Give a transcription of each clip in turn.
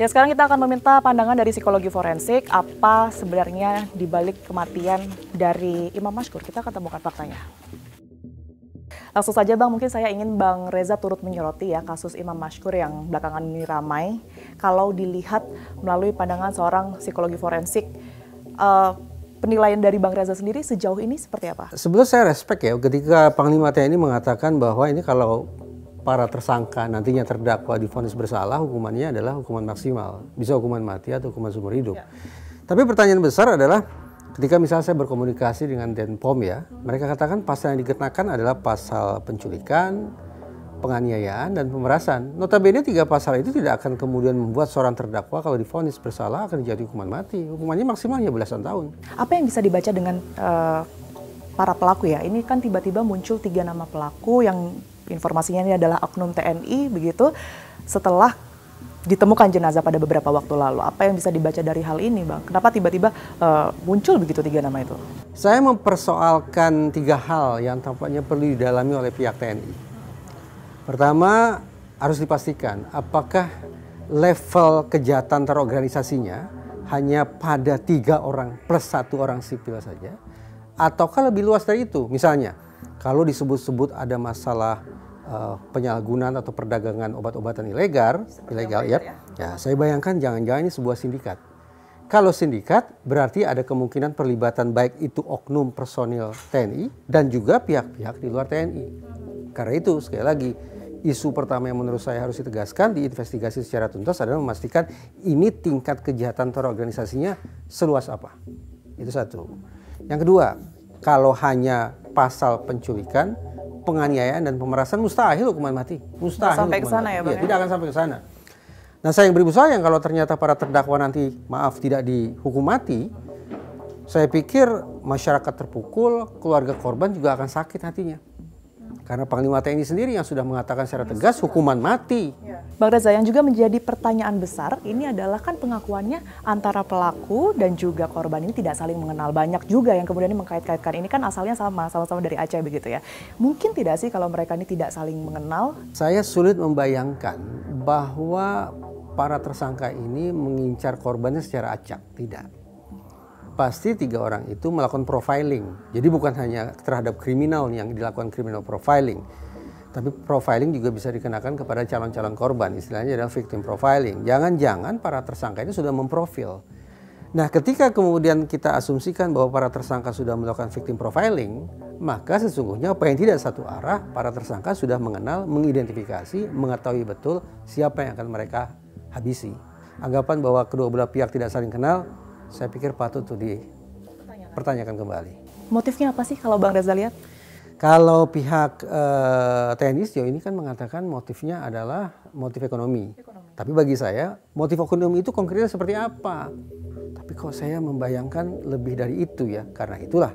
Ya, sekarang kita akan meminta pandangan dari psikologi forensik, apa sebenarnya dibalik kematian dari Imam Mashkur. Kita akan temukan faktanya. Langsung saja Bang, mungkin saya ingin Bang Reza turut menyoroti ya kasus Imam Mashkur yang belakangan ini ramai. Kalau dilihat melalui pandangan seorang psikologi forensik, penilaian dari Bang Reza sendiri sejauh ini seperti apa? Sebelum saya respect ya, ketika Panglima TNI mengatakan bahwa ini kalau para tersangka nantinya terdakwa divonis bersalah, hukumannya adalah hukuman maksimal, bisa hukuman mati atau hukuman seumur hidup. Ya. Tapi pertanyaan besar adalah ketika misalnya saya berkomunikasi dengan Denpom ya, mereka katakan pasal yang dikenakan adalah pasal penculikan, penganiayaan, dan pemerasan. Notabene 3 pasal itu tidak akan kemudian membuat seorang terdakwa kalau divonis bersalah akan dijatuhi hukuman mati. Hukumannya maksimalnya belasan tahun. Apa yang bisa dibaca dengan para pelaku ya? Ini kan tiba-tiba muncul 3 nama pelaku yang informasinya ini adalah oknum TNI begitu setelah ditemukan jenazah pada beberapa waktu lalu. Apa yang bisa dibaca dari hal ini Bang? Kenapa tiba-tiba muncul begitu 3 nama itu? Saya mempersoalkan 3 hal yang tampaknya perlu didalami oleh pihak TNI. Pertama, harus dipastikan apakah level kejahatan terorganisasinya hanya pada 3 orang plus 1 orang sipil saja, ataukah lebih luas dari itu. Misalnya, kalau disebut-sebut ada masalah penyalahgunaan atau perdagangan obat-obatan ilegal ya, saya bayangkan jangan-jangan ini sebuah sindikat. Kalau sindikat berarti ada kemungkinan perlibatan baik itu oknum personil TNI dan juga pihak-pihak di luar TNI. Karena itu sekali lagi isu pertama yang menurut saya harus ditegaskan, diinvestigasi secara tuntas adalah memastikan ini tingkat kejahatan terorganisasinya seluas apa. Itu satu. Yang kedua, kalau hanya pasal penculikan, penganiayaan dan pemerasan mustahil hukuman mati. Mustahil sampai ke sana ya Bang. Ya, tidak akan sampai ke sana. Nah, saya yang beribu sayang kalau ternyata para terdakwa nanti tidak dihukum mati, saya pikir masyarakat terpukul, keluarga korban juga akan sakit hatinya. Karena Panglima TNI sendiri yang sudah mengatakan secara tegas hukuman mati. Bang Reza, yang juga menjadi pertanyaan besar ini adalah kan pengakuannya antara pelaku dan juga korban ini tidak saling mengenal. Banyak juga yang kemudian mengkait-kaitkan ini kan asalnya sama-sama dari Aceh begitu ya. Mungkin tidak sih kalau mereka ini tidak saling mengenal? Saya sulit membayangkan bahwa para tersangka ini mengincar korbannya secara acak, tidak. Pasti 3 orang itu melakukan profiling. Jadi bukan hanya terhadap kriminal yang dilakukan criminal profiling, tapi profiling juga bisa dikenakan kepada calon-calon korban. Istilahnya adalah victim profiling. Jangan-jangan para tersangka ini sudah memprofil. Nah, ketika kemudian kita asumsikan bahwa para tersangka sudah melakukan victim profiling, maka sesungguhnya apa yang tidak satu arah, para tersangka sudah mengenal, mengidentifikasi, mengetahui betul siapa yang akan mereka habisi. Anggapan bahwa kedua belah pihak tidak saling kenal, saya pikir patut untuk dipertanyakan kembali. Motifnya apa sih kalau Bang Reza lihat? Kalau pihak TNI sejauh ini kan mengatakan motifnya adalah motif ekonomi. Tapi bagi saya motif ekonomi itu konkretnya seperti apa? Tapi kok saya membayangkan lebih dari itu ya. Karena itulah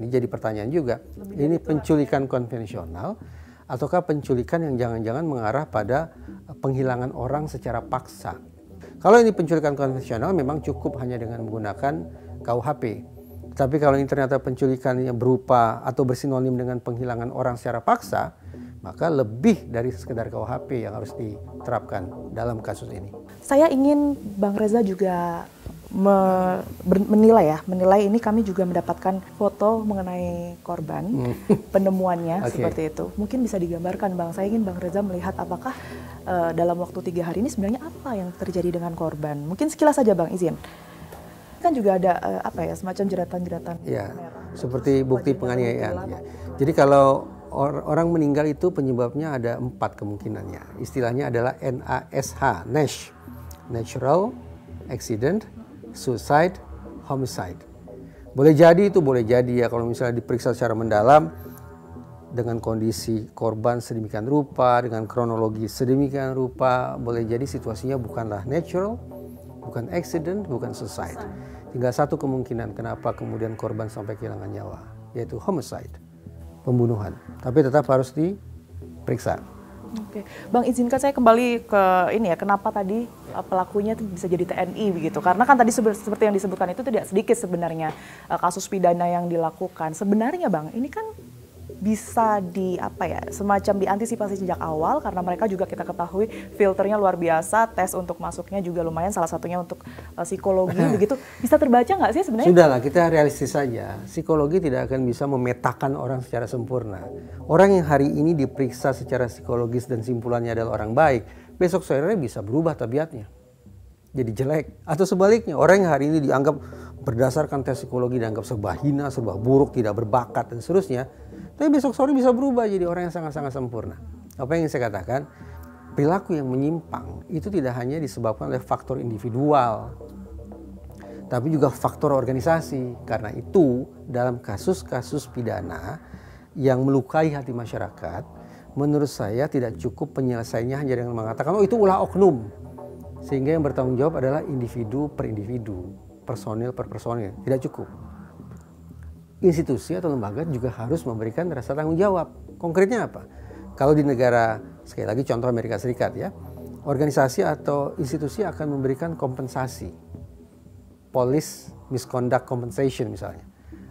ini jadi pertanyaan juga. Ini penculikan konvensional ataukah penculikan yang jangan-jangan mengarah pada penghilangan orang secara paksa? Kalau ini penculikan konvensional memang cukup hanya dengan menggunakan KUHP. Tapi kalau ini ternyata penculikan yang berupa atau bersinonim dengan penghilangan orang secara paksa, maka lebih dari sekedar KUHP yang harus diterapkan dalam kasus ini. Saya ingin Bang Reza juga menilai ini kami juga mendapatkan foto mengenai korban, penemuannya seperti itu. Mungkin bisa digambarkan Bang, saya ingin Bang Reza melihat apakah dalam waktu 3 hari ini sebenarnya apa yang terjadi dengan korban. Mungkin sekilas saja Bang, izin. Kan juga ada semacam jeratan-jeratan. Ya, seperti bukti penganiayaan. Ya. Jadi kalau orang meninggal itu penyebabnya ada 4 kemungkinannya. Istilahnya adalah NASH, natural accident, suicide, homicide. Boleh jadi ya kalau misalnya diperiksa secara mendalam dengan kondisi korban sedemikian rupa, dengan kronologi sedemikian rupa, boleh jadi situasinya bukanlah natural, bukan accident, bukan suicide. Tinggal 1 kemungkinan kenapa kemudian korban sampai kehilangan nyawa, yaitu homicide, pembunuhan. Tapi tetap harus diperiksa. Oke, Bang izinkan saya kembali ke ini ya, kenapa tadi pelakunya itu bisa jadi TNI begitu? Karena kan tadi seperti yang disebutkan itu tidak sedikit sebenarnya kasus pidana yang dilakukan. Sebenarnya Bang, ini kan bisa semacam diantisipasi sejak awal, karena mereka juga kita ketahui filternya luar biasa, tes untuk masuknya juga lumayan, salah satunya untuk psikologi begitu. Bisa terbaca nggak sih sebenarnya? Sudahlah, kita realistis saja. Psikologi tidak akan bisa memetakan orang secara sempurna. Orang yang hari ini diperiksa secara psikologis dan simpulannya adalah orang baik, besok sore bisa berubah tabiatnya jadi jelek. Atau sebaliknya, orang yang hari ini dianggap berdasarkan tes psikologi dianggap serba hina, serba buruk, tidak berbakat dan seterusnya, tapi besok sore bisa berubah jadi orang yang sangat-sangat sempurna. Apa yang ingin saya katakan, perilaku yang menyimpang itu tidak hanya disebabkan oleh faktor individual, tapi juga faktor organisasi. Karena itu dalam kasus-kasus pidana yang melukai hati masyarakat, menurut saya tidak cukup penyelesaiannya hanya dengan mengatakan, oh itu ulah oknum. Sehingga yang bertanggung jawab adalah individu per individu, personil per personil. Tidak cukup. Institusi atau lembaga juga harus memberikan rasa tanggung jawab. Konkretnya apa? Kalau di negara, sekali lagi contoh Amerika Serikat ya, organisasi atau institusi akan memberikan kompensasi. Police misconduct compensation misalnya.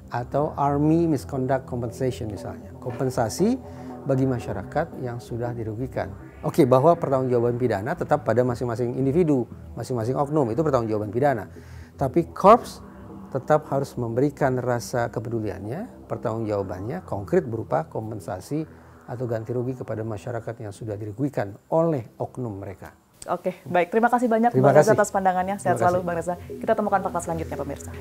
Atau Army misconduct compensation misalnya. Kompensasi bagi masyarakat yang sudah dirugikan. Oke, bahwa pertanggungjawaban pidana tetap pada masing-masing individu, masing-masing oknum, itu pertanggungjawaban pidana. Tapi Korps tetap harus memberikan rasa kepeduliannya, pertanggungjawabannya konkret berupa kompensasi atau ganti rugi kepada masyarakat yang sudah dirugikan oleh oknum mereka. Oke, baik. Terima kasih banyak Bang Reza atas pandangannya. Sehat selalu Bang Reza. Kita temukan fakta selanjutnya pemirsa.